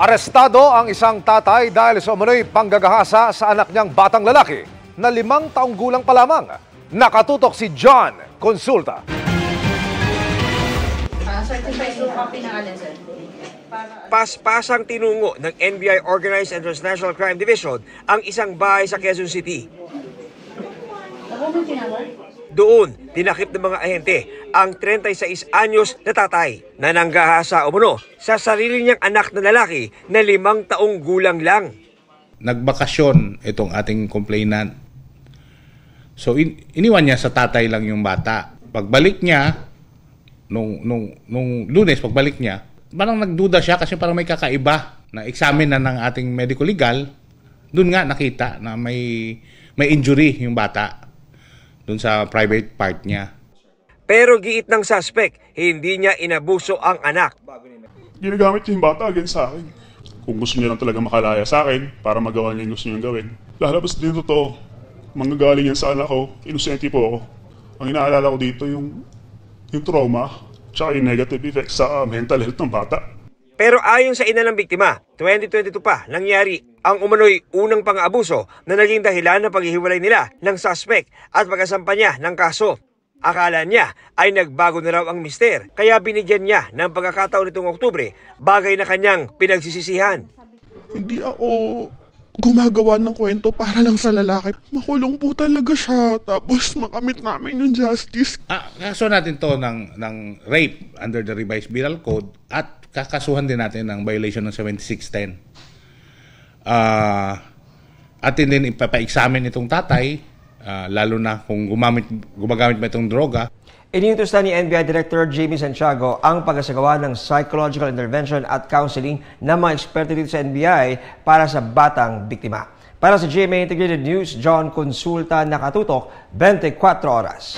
Arestado ang isang tatay dahil sa umano'y panggagahasa sa anak niyang batang lalaki na 5 taong gulang pa lamang. Nakatutok si John Consulta. Pas-pasang tinungo ng NBI Organized and Transnational Crime Division ang isang bahay sa Quezon City. Doon, tinakip ng mga ahente ang 36 anyos na tatay na nanggahasa umano sa sarili niyang anak na lalaki na 5 taong gulang lang. Nagbakasyon itong ating complainant. So iniwan niya sa tatay lang yung bata. Pagbalik niya, nung Lunes, pagbalik niya, parang nagduda siya kasi parang may kakaiba na examine na ng ating medical legal. Doon nga nakita na may injury yung bata doon sa private part niya. Pero giit ng suspect, hindi niya inabuso ang anak. Ginagamit niya yung bata against sa akin. Kung gusto niya lang talaga makalaya sa akin para magawa niya yung gusto niyang gawin. Lalabas din totoo. Manggagaling yan sa anak ko. Inosente po ako. Ang inaalala ko dito yung trauma tsaka yung negative effects sa mental health ng bata. Pero ayon sa ina ng biktima, 2022 pa nangyari ang umano'y unang pang-aabuso na naging dahilan ng paghihiwalay nila ng suspect at pagkasampa niya ng kaso. Akala niya ay nagbago na raw ang mister, kaya binigyan niya ng pagkakataon nitong Oktubre, bagay na kanyang pinagsisisihan. Hindi ako gumagawa ng kwento para lang sa lalaki. Makulong po talaga siya, tapos makamit namin yung justice. Kaso natin to ng rape under the revised penal code at kakasuhan din natin ng violation ng 7610. Atin din ipapa-examine itong tatay, lalo na kung gumagamit ba itong droga. Iniutos na ni NBI Director Jamie Santiago ang pagsasagawa ng psychological intervention at counseling ng mga eksperto dito sa NBI para sa batang biktima. Para sa GMA Integrated News, John Consulta, nakatutok 24 oras.